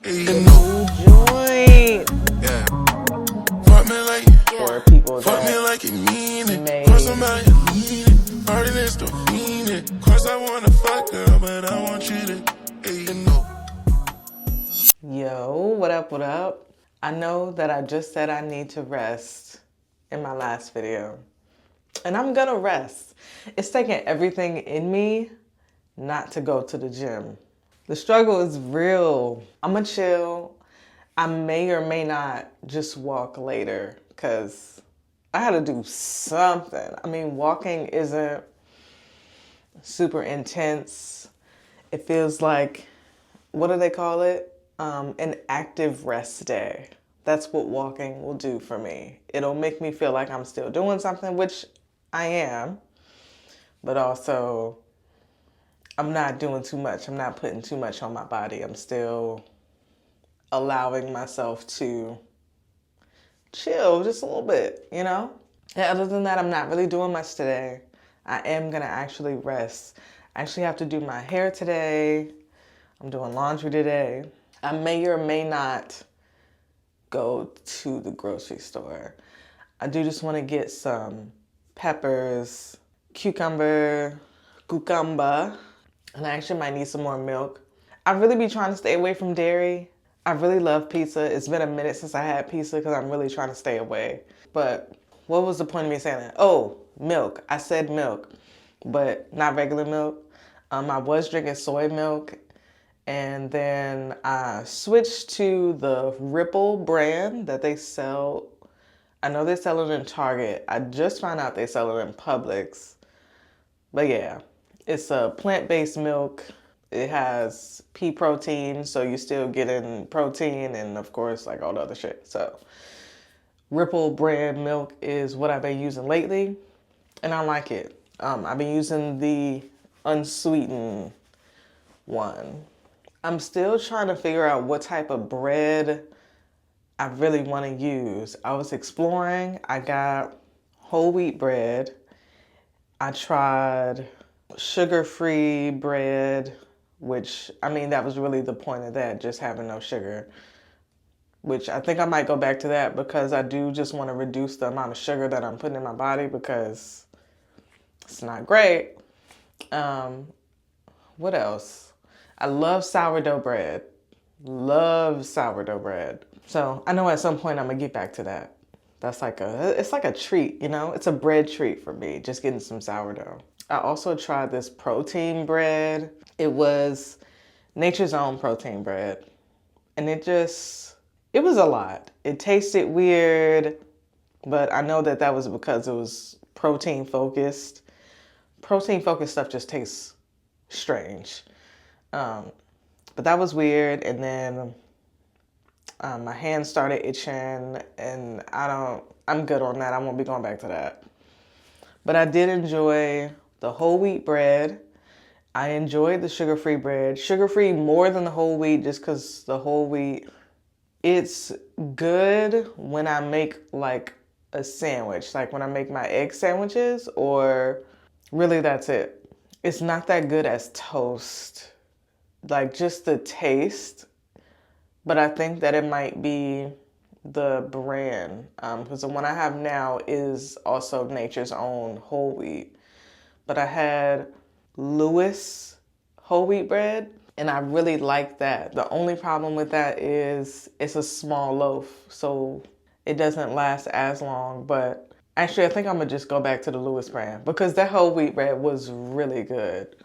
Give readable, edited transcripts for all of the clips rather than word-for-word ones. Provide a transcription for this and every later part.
New joint. Yeah. Fuck me like For people fuck me that like you mean it. may, Cause I'm out here leaning. Party list to fiend it. Cause I wanna fuck girl, but I want you to. yo, what up, what up? I know that I just said I need to rest in my last video. And I'm gonna rest. It's taking everything in me not to go to the gym. The struggle is real. I'ma chill. I may or may not just walk later because I had to do something. I mean, walking isn't super intense. It feels like, what do they call it? An active rest day. That's what walking will do for me. It'll make me feel like I'm still doing something, which I am, but also I'm not doing too much. I'm not putting too much on my body. I'm still allowing myself to chill just a little bit, you know? And other than that, I'm not really doing much today. I am gonna actually rest. I actually have to do my hair today. I'm doing laundry today. I may or may not go to the grocery store. I do just want to get some peppers, cucumber, and I actually might need some more milk. I really be trying to stay away from dairy. I really love pizza. It's been a minute since I had pizza because I'm really trying to stay away. But what was the point of me saying that? Oh, milk. I said milk, but not regular milk. I was drinking soy milk, and then I switched to the Ripple brand that they sell. I know they sell it in Target. I just found out they sell it in Publix. But yeah, it's a plant-based milk. It has pea protein, so you're still getting protein and of course like all the other shit. So Ripple brand milk is what I've been using lately, and I like it. I've been using the unsweetened one. I'm still trying to figure out what type of bread I really want to use. I was exploring. I got whole wheat bread. I tried sugar-free bread, which, I mean, that was really the point of that, just having no sugar. Which I think I might go back to that because I do just want to reduce the amount of sugar that I'm putting in my body because it's not great. What else? I love sourdough bread. Love sourdough bread. So I know at some point I'm gonna get back to that. That's like it's like a treat, you know? It's a bread treat for me, just getting some sourdough. I also tried this protein bread. It was Nature's Own protein bread. And it was a lot. It tasted weird, but I know that was because it was protein focused. Protein focused stuff just tastes strange. But that was weird, and then my hands started itching, and I'm good on that. I won't be going back to that. But I did enjoy the whole wheat bread. I enjoyed the sugar-free bread. Sugar-free more than the whole wheat just because the whole wheat, it's good when I make like a sandwich, like when I make my egg sandwiches, or really that's it. It's not that good as toast, like just the taste. But I think that it might be the brand, because the one I have now is also Nature's Own whole wheat. But I had Lewis whole wheat bread, and I really like that. The only problem with that is it's a small loaf, so it doesn't last as long. But actually, I think I'm gonna just go back to the Lewis brand because that whole wheat bread was really good.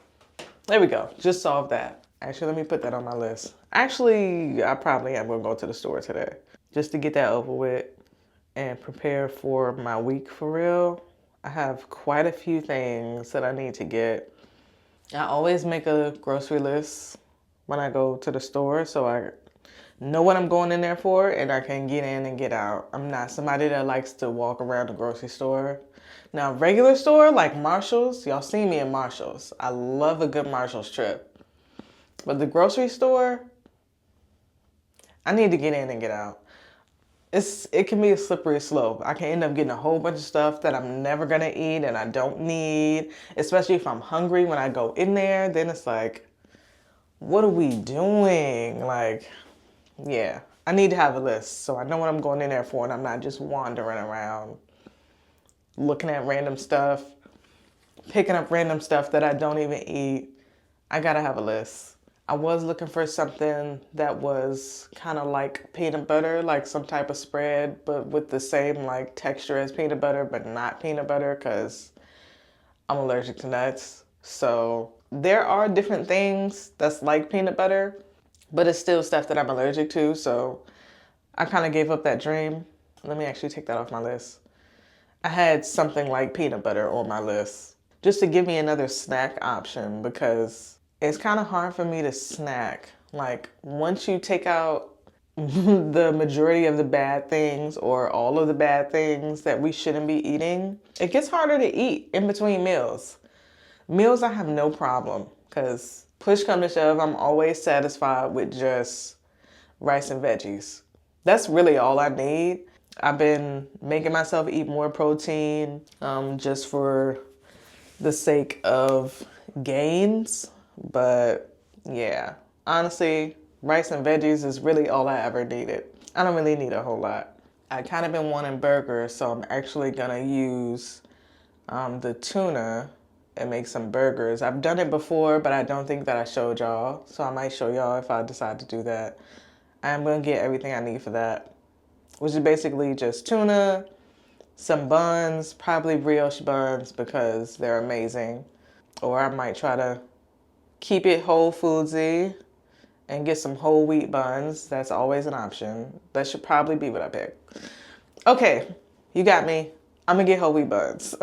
There we go, just solved that. Actually, let me put that on my list. Actually, I probably am gonna go to the store today just to get that over with and prepare for my week for real. I have quite a few things that I need to get. I always make a grocery list when I go to the store so I know what I'm going in there for and I can get in and get out. I'm not somebody that likes to walk around the grocery store. Now, regular store like Marshall's, y'all see me in Marshall's. I love a good Marshall's trip. But the grocery store, I need to get in and get out. It can be a slippery slope. I can end up getting a whole bunch of stuff that I'm never gonna eat and I don't need, especially if I'm hungry when I go in there. Then it's like, what are we doing? Like, Yeah, I need to have a list so I know what I'm going in there for and I'm not just wandering around looking at random stuff, picking up random stuff that I don't even eat. I gotta have a list. I was looking for something that was kind of like peanut butter, like some type of spread, but with the same like texture as peanut butter, but not peanut butter because I'm allergic to nuts. So there are different things that's like peanut butter, but it's still stuff that I'm allergic to. So I kind of gave up that dream. Let me actually take that off my list. I had something like peanut butter on my list just to give me another snack option because it's kind of hard for me to snack. Like once you take out the majority of the bad things or all of the bad things that we shouldn't be eating, it gets harder to eat in between meals. Meals I have no problem because push come to shove, I'm always satisfied with just rice and veggies. That's really all I need. I've been making myself eat more protein just for the sake of gains. But yeah, honestly, rice and veggies is really all I ever needed. I don't really need a whole lot. I kind of been wanting burgers, so I'm actually gonna use the tuna and make some burgers. I've done it before, but I don't think that I showed y'all. So I might show y'all if I decide to do that. I'm gonna get everything I need for that, which is basically just tuna, some buns, probably brioche buns because they're amazing. Or I might try to keep it whole foodsy and get some whole wheat buns. That's always an option. That should probably be what I pick. Okay, you got me. I'm gonna get whole wheat buns.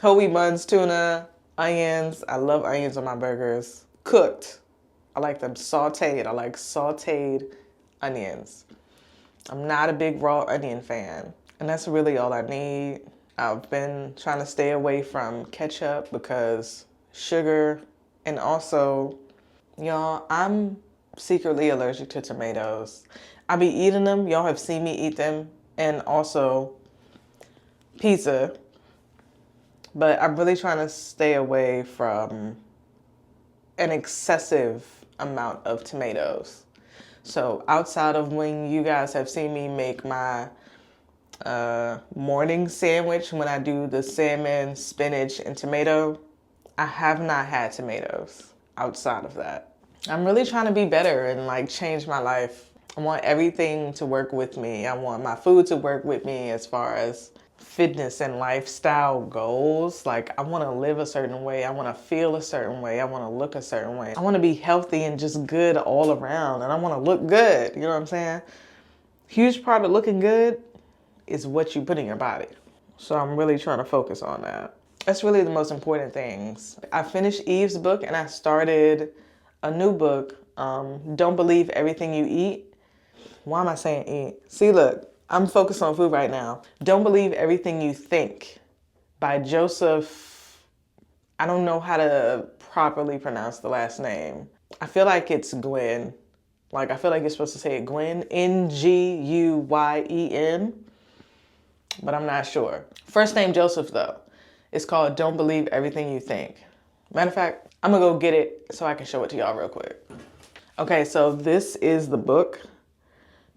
Whole wheat buns, tuna, onions. I love onions on my burgers. Cooked. I like them sauteed. I like sauteed onions. I'm not a big raw onion fan. And that's really all I need. I've been trying to stay away from ketchup because sugar, and also, y'all, I'm secretly allergic to tomatoes. I be eating them. Y'all have seen me eat them. And also pizza. But I'm really trying to stay away from an excessive amount of tomatoes. So outside of when you guys have seen me make my morning sandwich, when I do the salmon, spinach, and tomato, I have not had tomatoes outside of that. I'm really trying to be better and like change my life. I want everything to work with me. I want my food to work with me as far as fitness and lifestyle goals. Like I want to live a certain way. I want to feel a certain way. I want to look a certain way. I want to be healthy and just good all around. And I want to look good. You know what I'm saying? Huge part of looking good is what you put in your body. So I'm really trying to focus on that. That's really the most important things. I finished Eve's book and I started a new book, Don't Believe Everything You Eat. Why am I saying eat? See, look, I'm focused on food right now. Don't Believe Everything You Think by Joseph. I don't know how to properly pronounce the last name. I feel like it's Gwen. Like, I feel like you're supposed to say it Gwen, Nguyen, but I'm not sure. First name Joseph, though. It's called Don't Believe Everything You Think. Matter of fact, I'm gonna go get it so I can show it to y'all real quick. Okay, so this is the book,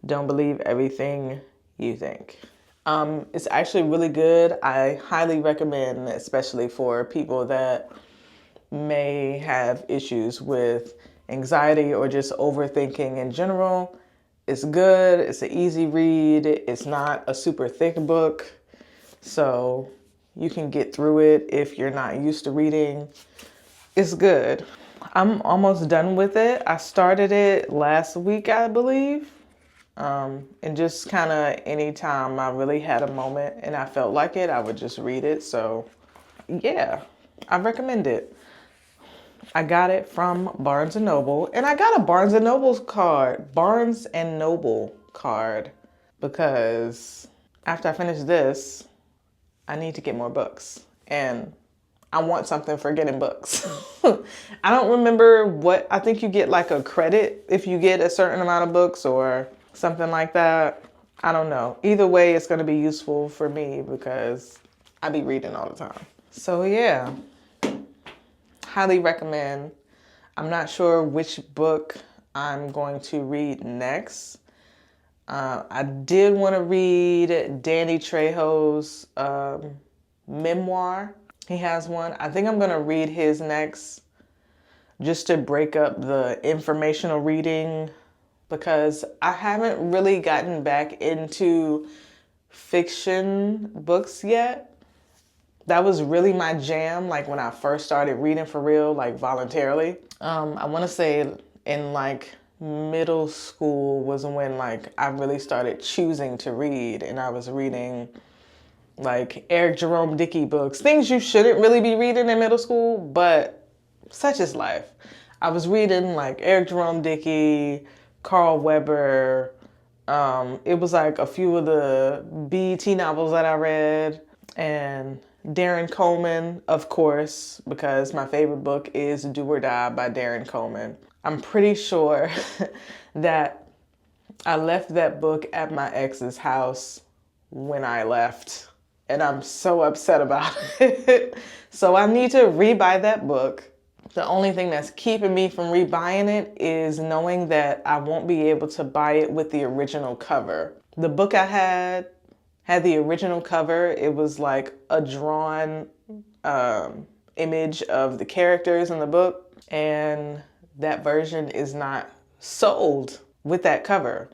Don't Believe Everything You Think. It's actually really good. I highly recommend, especially for people that may have issues with anxiety or just overthinking in general. It's good. It's an easy read. It's not a super thick book, so you can get through it if you're not used to reading. It's good. I'm almost done with it. I started it last week, I believe. And just kind of anytime I really had a moment and I felt like it, I would just read it. So yeah, I recommend it. I got it from Barnes & Noble, and I got a Barnes & Noble card, because after I finish this, I need to get more books, and I want something for getting books. I don't remember what, I think you get like a credit if you get a certain amount of books or something like that. I don't know. Either way, it's going to be useful for me because I be reading all the time. So yeah. Highly recommend. I'm not sure which book I'm going to read next. I did want to read Danny Trejo's memoir. He has one. I think I'm going to read his next just to break up the informational reading, because I haven't really gotten back into fiction books yet. That was really my jam, like when I first started reading for real, like voluntarily. I want to say in like middle school was when like I really started choosing to read, and I was reading like Eric Jerome Dickey books, things you shouldn't really be reading in middle school, but such is life. I was reading like Eric Jerome Dickey, Carl Weber. It was like a few of the BET novels that I read, and Darren Coleman, of course, because my favorite book is Do or Die by Darren Coleman. I'm pretty sure that I left that book at my ex's house when I left, and I'm so upset about it. So I need to rebuy that book. The only thing that's keeping me from rebuying it is knowing that I won't be able to buy it with the original cover. The book I had the original cover. It was like a drawn image of the characters in the book, and that version is not sold with that cover.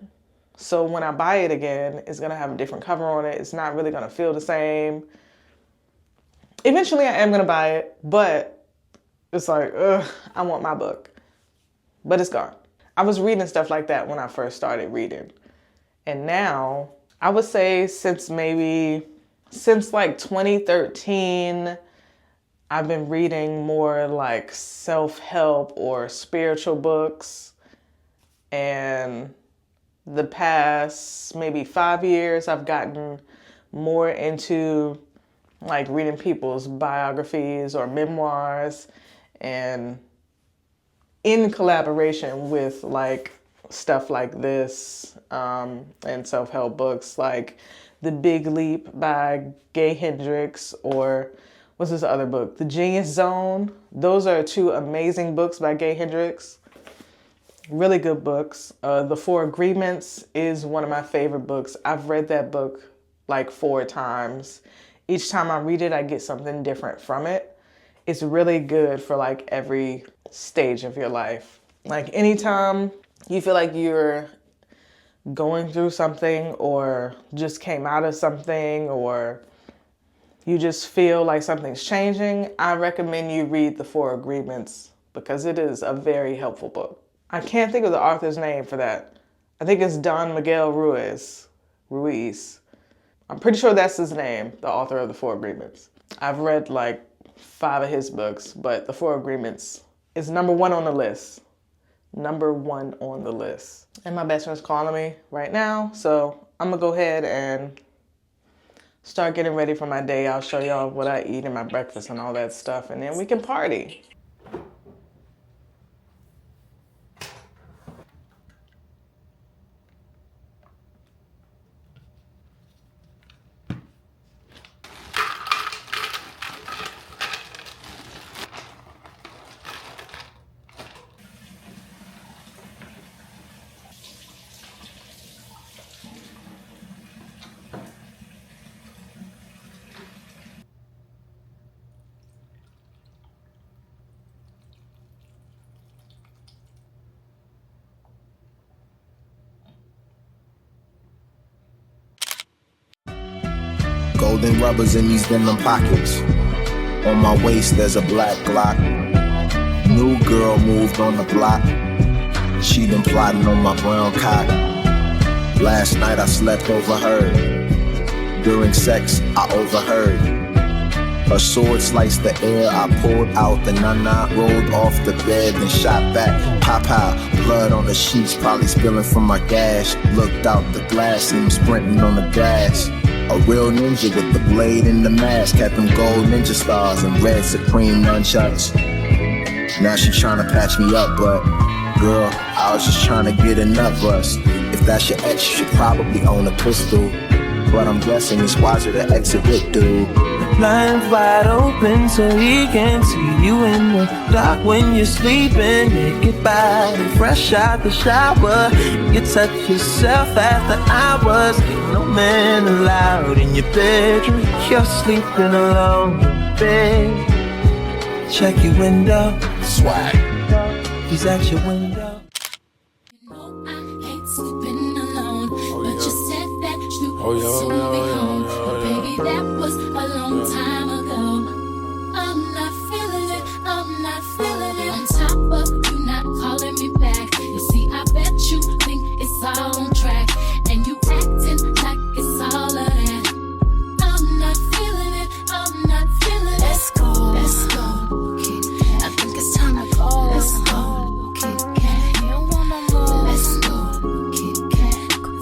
So when I buy it again, it's gonna have a different cover on it. It's not really gonna feel the same. Eventually I am gonna buy it, but it's like, I want my book. But it's gone. I was reading stuff like that when I first started reading. And now, I would say since like 2013, I've been reading more like self-help or spiritual books. And the past maybe 5 years, I've gotten more into like reading people's biographies or memoirs, and in collaboration with like stuff like this and self-help books like The Big Leap by Gay Hendricks, or what's this other book? The Genius Zone. Those are two amazing books by Gay Hendricks. Really good books. The Four Agreements is one of my favorite books. I've read that book like 4 times. Each time I read it, I get something different from it. It's really good for like every stage of your life. Like anytime you feel like you're going through something or just came out of something, or you just feel like something's changing, I recommend you read The Four Agreements because it is a very helpful book. I can't think of the author's name for that. I think it's Don Miguel Ruiz. I'm pretty sure that's his name, the author of The Four Agreements. I've read like 5 of his books, but The Four Agreements is number 1 on the list. Number 1 on the list. And my best friend's calling me right now, so I'm gonna go ahead and start getting ready for my day. I'll show y'all what I eat and my breakfast and all that stuff, and then we can party. Golden rubbers in these denim pockets. On my waist there's a black Glock. New girl moved on the block. She been plotting on my brown cock. Last night I slept overheard. During sex I overheard. A sword sliced the air. I pulled out the nana, rolled off the bed, then shot back. Pow, blood on the sheets, probably spilling from my gash. Looked out the glass, and sprinting on the grass. A real ninja with the blade and the mask. Had them gold ninja stars and red Supreme nunchucks. Now she tryna patch me up, but girl, I was just tryna get enough rust. If that's your ex, you should probably own a pistol. but I'm guessing it's wiser to exit with dude. Blinds wide open so he can see you in the dark when you're sleeping. Naked body, fresh out the shower. You touch yourself after hours. Ain't no man allowed in your bedroom. You're sleeping alone in bed. Check your window. Swag. He's at your window. You know I hate sleeping alone, but you said that you Oh, yeah, soon oh, be yeah, home. oh, yeah, But baby, that was a long time ago. I'm not feeling it, I'm not feeling it. On top of you not calling me back, you see, I bet you think it's all on track, and you acting like it's all of that. I'm not feeling it, I'm not feeling it. Let's go, Kit Kat. I think it's time to go. Let's go, Kit Kat. You don't want no more. Let's go, Kit Kat.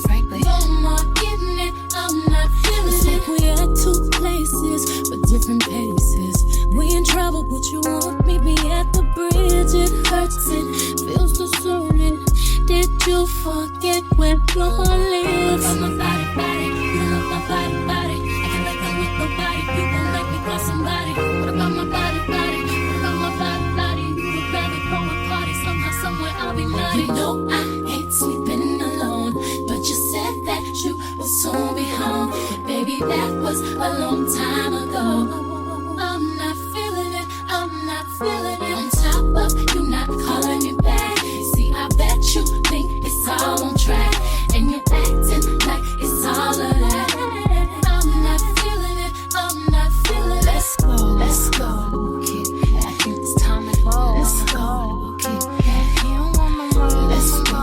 Frankly, no more getting it. I'm not feeling it. We at two places but different paces. We in trouble, but you won't meet me at the bridge. It hurts, it feels discerning. Did you forget where you're live? What about my body? You love my body. I can let go with nobody. You won't let me call somebody. What about my body? What about my body? You would rather go and party somehow, somewhere I'll be naughty. You know I hate sleeping alone, but you said that you would soon be home. But baby, that was a long time ago. I'm not feeling it, I'm not feeling it. On top of you not calling me back, see, I bet you think it's all on track, and you're acting like it's all of that. I'm not feeling it, I'm not feeling it. Let's go, Kit Kat. I think it's time to go. Let's go, Kit Kat. You don't want no more. Let's go,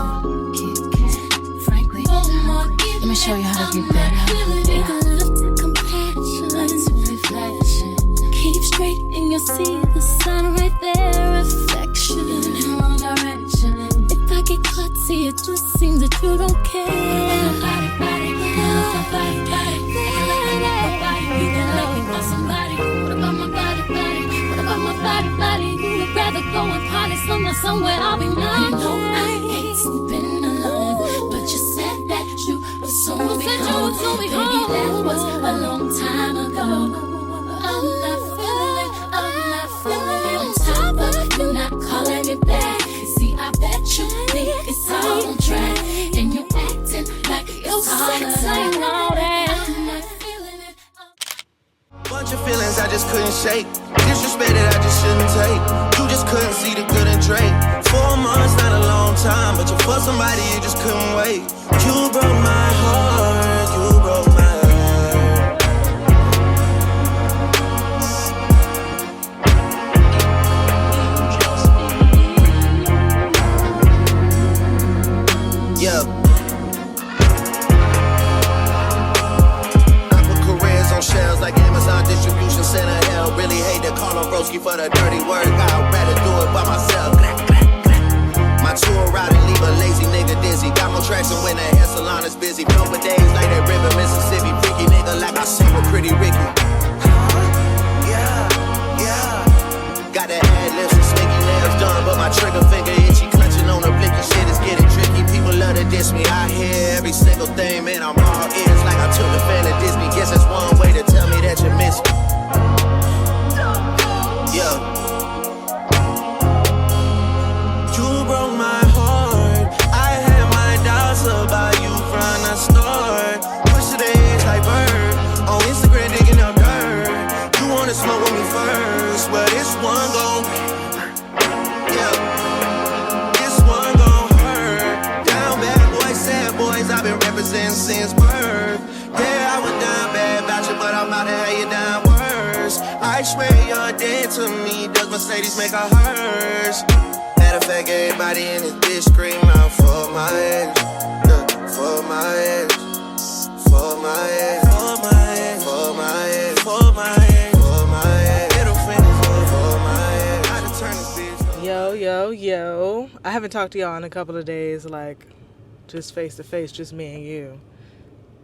Kit Kat. Frankly, no more. Let me show you how to get better. Take a look to compassion. Let's reflection. Keep straight and you'll see the sun right there. Affection in wrong direction. If I get caught, see, it just seems that you don't care. Body. You can let me call somebody. What about my body? What about my body? You would rather go and party somewhere I'll be naughty. You know I hate sleeping alone, but you said that you would soon be home. Baby, that was a long time ago. I'm not feeling it, I'm not feeling it. On top of you not calling me back, see, I bet you think it's all on track, and you acting like it's all of that. I'm not feeling it. Bunch of feelings I just couldn't shake. Disrespect that I just shouldn't take. You just couldn't see the good in Drake. 4 months, not a long time, but you for somebody you just couldn't wait. You broke my heart, you broke my heart. Yeah. I put careers on shelves like Amazon distribution center. Hell, really hate to call on Broski for the dirty work. I'd rather do it by myself. My tour ride and leave a lazy nigga dizzy. Got more traction when the hair salon is busy. Film for days like that river, Mississippi. Freaky nigga like I sing with Pretty Ricky. Yeah. Got that ad lips and sneaky nails done, but my trigger finger itchy. Clutching on the blicky shit is getting tricky. People love to diss me. I hear every single thing, man. I'm all ears like I took the fan of Disney. Guess that's one way to tell me that you miss me. Yeah. You broke my heart. I had my doubts about you from the start. Push to the edge like bird. On Instagram digging up dirt. You wanna smoke with me first, but this one gon' this one gon' hurt. Down bad boys, sad boys, I've been representing since birth. Yeah, I was down bad about you, but I'm about to have you down worse. I swear you're dead to me. Does Mercedes make her hers? Matter of fact, everybody in this bitch scream out for my ex. For my ex. For my ex. For my ex. For my ex. For my ex. For my ex. Middle fingers for my ex. I just turn this bitch. Yo. I haven't talked to y'all in a couple of days, like, just face to face, just me and you.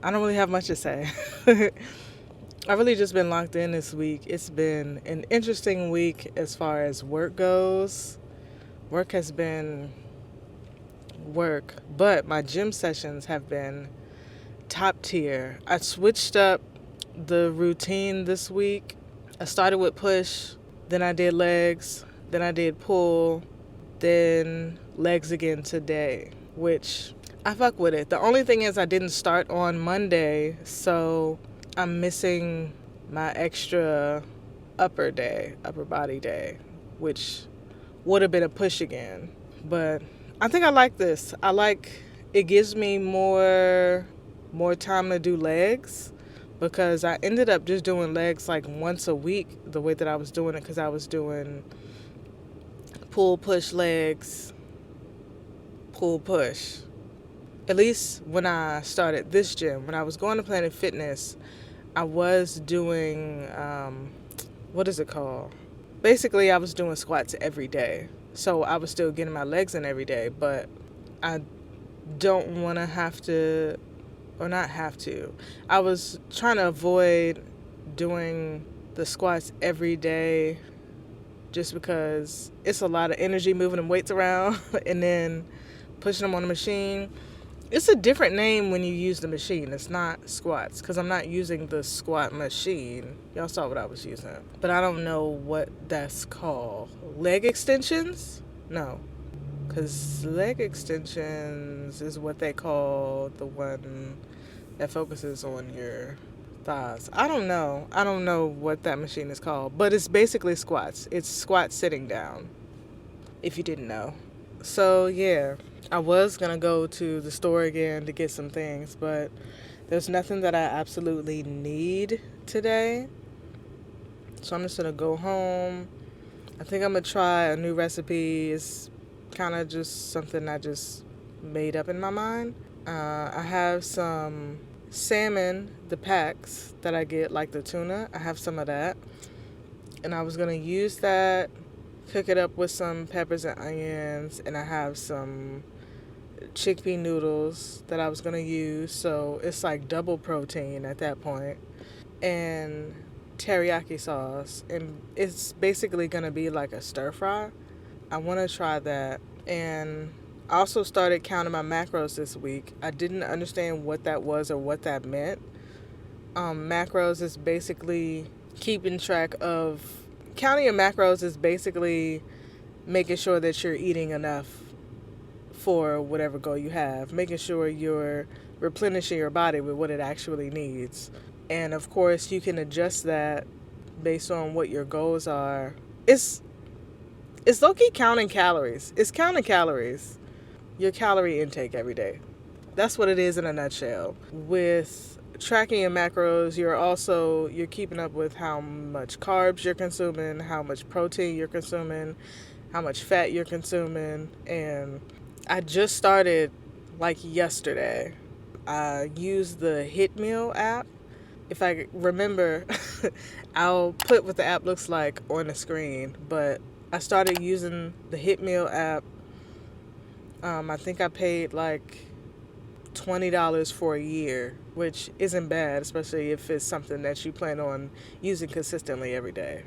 I don't really have much to say. I've really just been locked in this week. It's been an interesting week as far as work goes. Work has been work, but my gym sessions have been top tier. I switched up the routine this week. I started with push, then I did legs, then I did pull, then legs again today, which I fuck with it. The only thing is I didn't start on Monday, so I'm missing my extra upper body day, which would have been a push again. But I think I like this. It gives me more time to do legs, because I ended up just doing legs like once a week the way that I was doing it, because I was doing pull, push, legs, pull, push. At least when I started this gym. When I was going to Planet Fitness, I was doing, what is it called? Basically, I was doing squats every day. So I was still getting my legs in every day, but I don't want to have to, or not have to. I was trying to avoid doing the squats every day just because it's a lot of energy moving them weights around and then pushing them on the machine. It's a different name when you use the machine. It's not squats, because I'm not using the squat machine. Y'all saw what I was using. But I don't know what that's called. Leg extensions? No. Because leg extensions is what they call the one that focuses on your thighs. I don't know what that machine is called. But it's basically squats. It's squat sitting down, if you didn't know. So, yeah. I was going to go to the store again to get some things, but there's nothing that I absolutely need today. So I'm just going to go home. I think I'm going to try a new recipe. It's kind of just something I just made up in my mind. I have some salmon, the packs that I get, like the tuna. I have some of that. And I was going to use that, cook it up with some peppers and onions, and I have some chickpea noodles that I was going to use, so it's like double protein at that point, and teriyaki sauce, and it's basically going to be like a stir fry. I want to try that. And I also started counting my macros this week. I didn't understand what that was or what that meant. Macros is basically keeping track of, counting your macros is basically making sure that you're eating enough for whatever goal you have, making sure you're replenishing your body with what it actually needs. And of course, you can adjust that based on what your goals are. It's low-key counting calories. It's counting calories, your calorie intake every day. That's what it is in a nutshell. With tracking your macros, you're keeping up with how much carbs you're consuming, how much protein you're consuming, how much fat you're consuming. And I just started like yesterday. I used the Hit Meal app. If I remember, I'll put what the app looks like on the screen. But I started using the Hit Meal app. I think I paid like $20 for a year, which isn't bad, especially if it's something that you plan on using consistently every day.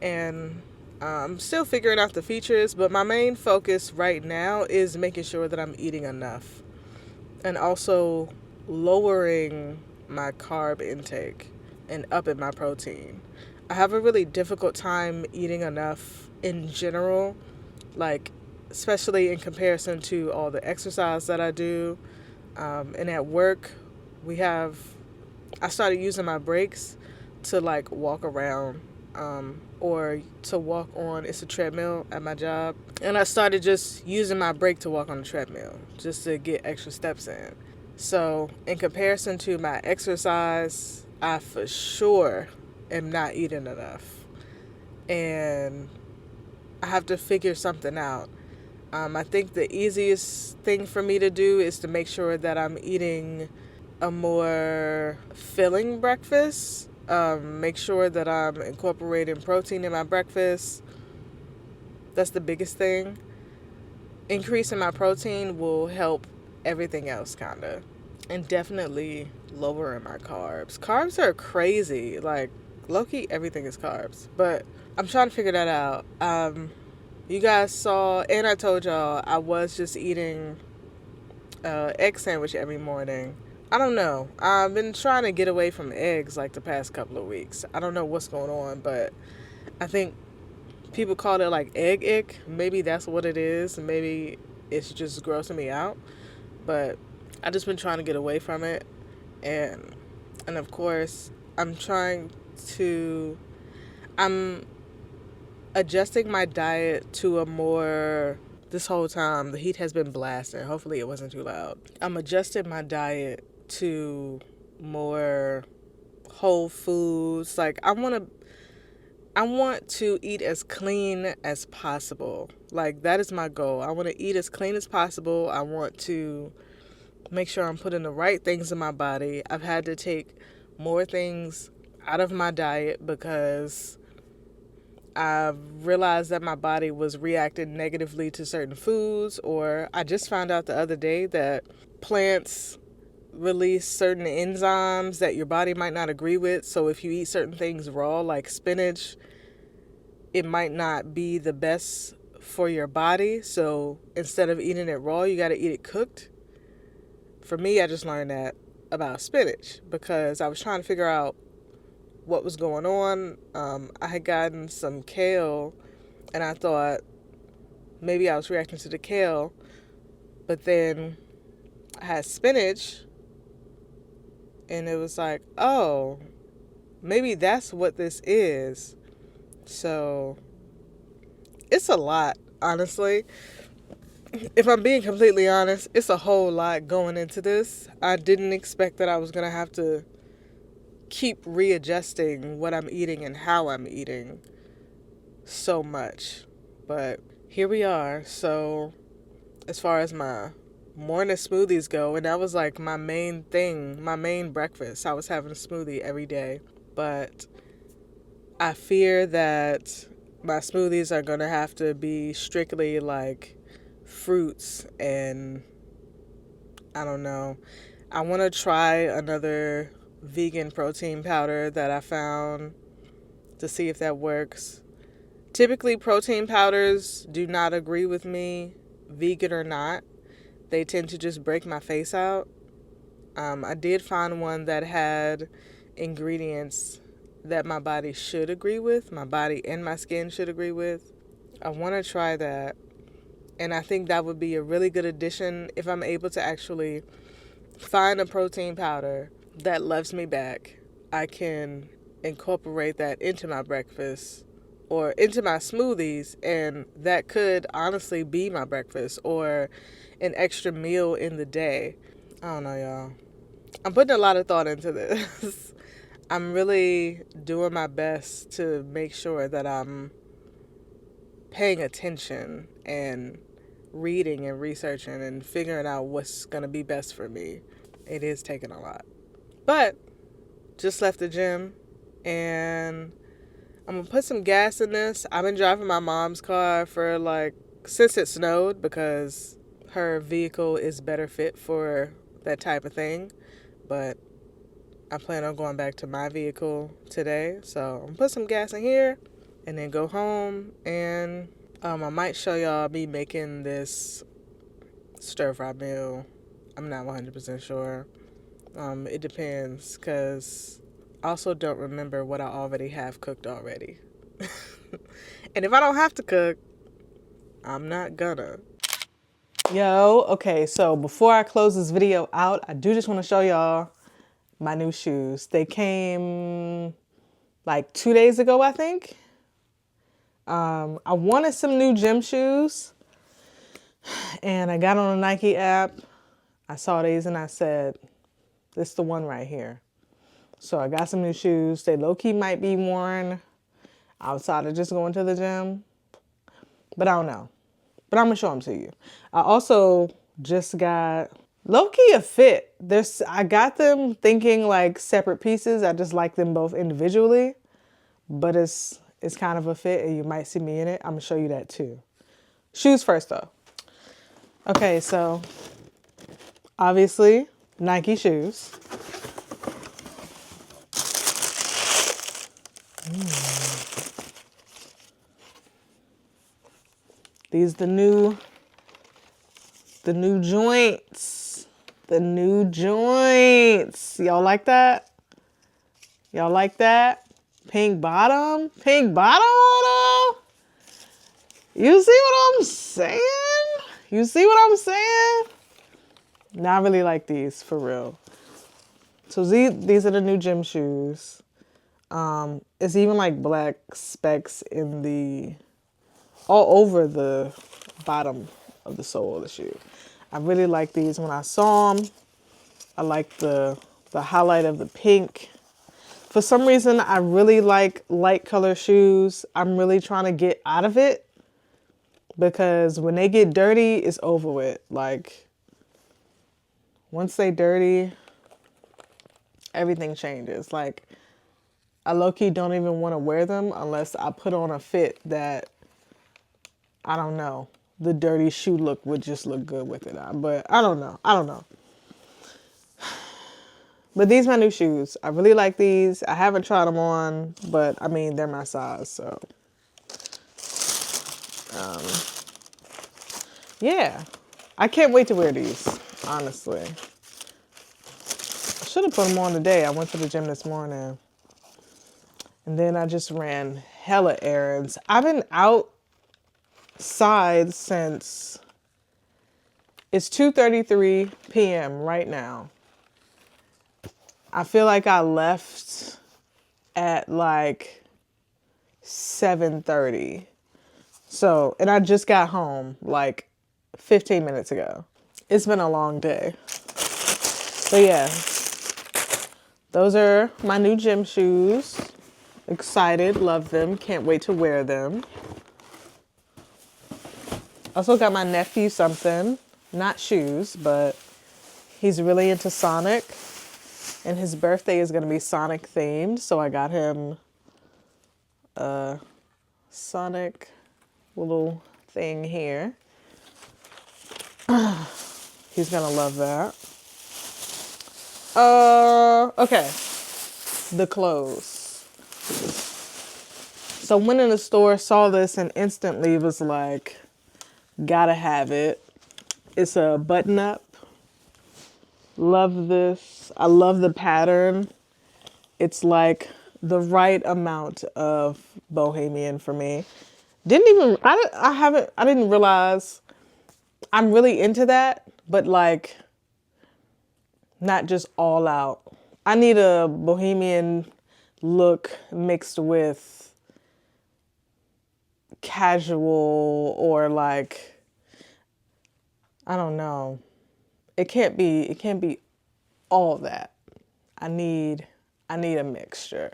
And I'm still figuring out the features, but my main focus right now is making sure that I'm eating enough and also lowering my carb intake and upping my protein. I have a really difficult time eating enough in general, like especially in comparison to all the exercise that I do. And at work, I started using my breaks to like walk around, or to walk on, it's a treadmill at my job. And I started just using my break to walk on the treadmill just to get extra steps in. So in comparison to my exercise, I for sure am not eating enough. And I have to figure something out. I think the easiest thing for me to do is to make sure that I'm eating a more filling breakfast. Make sure that I'm incorporating protein in my breakfast. That's the biggest thing. Increasing my protein will help everything else, kind of. And definitely lowering my carbs. Carbs are crazy. Like, low-key, everything is carbs. But I'm trying to figure that out. You guys saw, and I told y'all, I was just eating egg sandwich every morning. I don't know. I've been trying to get away from eggs like the past couple of weeks. I don't know what's going on, but I think people call it like egg ick. Maybe that's what it is. Maybe it's just grossing me out. But I just been trying to get away from it. And of course, I'm adjusting my diet to a more, this whole time the heat has been blasting. Hopefully it wasn't too loud. I'm adjusting my diet to more whole foods. Like I want to eat as clean as possible. Like that is my goal. I want to eat as clean as possible. I want to make sure I'm putting the right things in my body. I've had to take more things out of my diet because I've realized that my body was reacting negatively to certain foods, or I just found out the other day that plants release certain enzymes that your body might not agree with. So if you eat certain things raw, like spinach, it might not be the best for your body. So instead of eating it raw, you got to eat it cooked. For me, I just learned that about spinach because I was trying to figure out what was going on. I had gotten some kale and I thought maybe I was reacting to the kale, but then I had spinach and it was like, oh, maybe that's what this is. So it's a lot, honestly. If I'm being completely honest, it's a whole lot going into this. I didn't expect that I was going to have to keep readjusting what I'm eating and how I'm eating so much. But here we are. So as far as my morning smoothies go, and that was like my main thing, my main breakfast. I was having a smoothie every day. But I fear that my smoothies are going to have to be strictly like fruits, and I don't know. I want to try another vegan protein powder that I found to see if that works. Typically, protein powders do not agree with me, vegan or not. They tend to just break my face out. I did find one that had ingredients that my body should agree with, my body and my skin should agree with. I want to try that. And I think that would be a really good addition if I'm able to actually find a protein powder that loves me back. I can incorporate that into my breakfast or into my smoothies, and that could honestly be my breakfast or an extra meal in the day. I don't know, y'all. I'm putting a lot of thought into this. I'm really doing my best to make sure that I'm paying attention and reading and researching and figuring out what's going to be best for me. It is taking a lot. But just left the gym and I'm going to put some gas in this. I've been driving my mom's car for since it snowed because her vehicle is better fit for that type of thing. But I plan on going back to my vehicle today. So I'm going to put some gas in here and then go home, and I might show y'all me making this stir-fry meal. I'm not 100% sure. It depends, because I also don't remember what I already have cooked already. And if I don't have to cook, I'm not gonna. Yo, okay, so before I close this video out, I do just want to show y'all my new shoes. They came like 2 days ago, I think. I wanted some new gym shoes, and I got on a Nike app. I saw these and I said, this is the one right here. So I got some new shoes. They low-key might be worn outside of just going to the gym, but I don't know. But I'm gonna show them to you. I also just got low-key a fit. I got them thinking like separate pieces. I just like them both individually, but it's kind of a fit, and you might see me in it. I'm gonna show you that too. Shoes first though. Okay, so obviously Nike shoes. These the new joints. The new joints. Y'all like that? Y'all like that? Pink bottom? Pink bottom on them? You see what I'm saying? You see what I'm saying? Now I really like these, for real. So these are the new gym shoes. It's even like black specks in the, all over the bottom of the sole of the shoe. I really like these when I saw them. I like the highlight of the pink. For some reason, I really like light color shoes. I'm really trying to get out of it because when they get dirty, it's over with. Like, once they dirty, everything changes. Like, I low-key don't even want to wear them unless I put on a fit that, I don't know, the dirty shoe look would just look good with it on. But I don't know. I don't know. But these are my new shoes. I really like these. I haven't tried them on, but I mean, they're my size, so. Yeah. I can't wait to wear these, honestly. I should have put them on today. I went to the gym this morning. And then I just ran hella errands. I've been outside since, it's 2:33 p.m. right now. I feel like I left at like 7:30. So, and I just got home like 15 minutes ago. It's been a long day. But yeah, those are my new gym shoes. Excited, love them, can't wait to wear them. Also got my nephew something, not shoes, but he's really into Sonic. And his birthday is going to be Sonic themed. So I got him a Sonic little thing here. He's going to love that. Okay. The clothes. So went in the store, saw this, and instantly was like, gotta have it. It's a button up. Love this. I love the pattern. It's like the right amount of bohemian for me. I didn't realize I'm really into that, but like not just all out. I need a bohemian look mixed with casual or like, I don't know. It can't be all that. I need a mixture.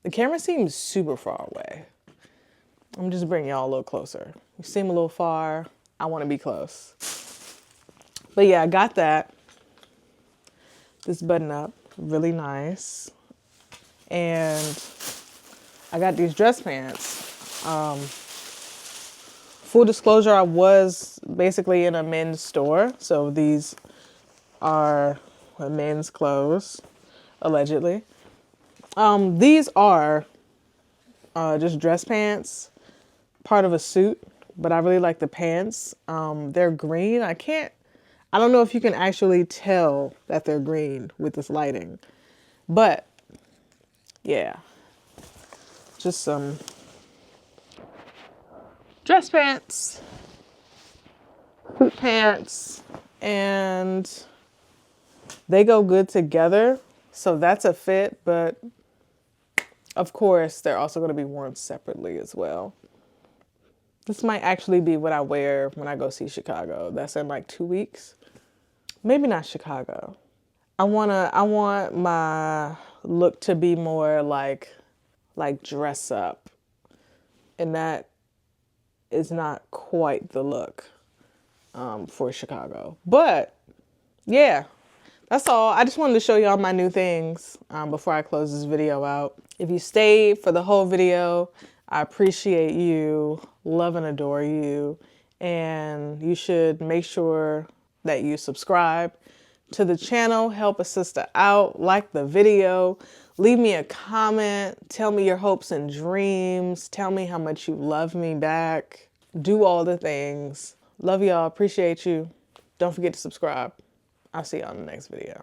The camera seems super far away. I'm just bringing y'all a little closer. You seem a little far. I want to be close. But yeah, I got that. This button up, really nice. And I got these dress pants. Full disclosure, I was basically in a men's store. So these are men's clothes, allegedly. These are just dress pants, part of a suit, but I really like the pants. They're green. I don't know if you can actually tell that they're green with this lighting, but yeah, just some dress pants, suit pants, and they go good together. So that's a fit, but of course they're also going to be worn separately as well. This might actually be what I wear when I go see Chicago. That's in like 2 weeks. Maybe not Chicago. I want my look to be more like dress up. And that is not quite the look for Chicago. But yeah, that's all. I just wanted to show y'all my new things before I close this video out. If you stayed for the whole video, I appreciate you, love and adore you, and you should make sure that you subscribe to the channel, help a sister out, like the video, leave me a comment, tell me your hopes and dreams, tell me how much you love me back, do all the things. Love y'all, appreciate you. Don't forget to subscribe. I'll see you on the next video.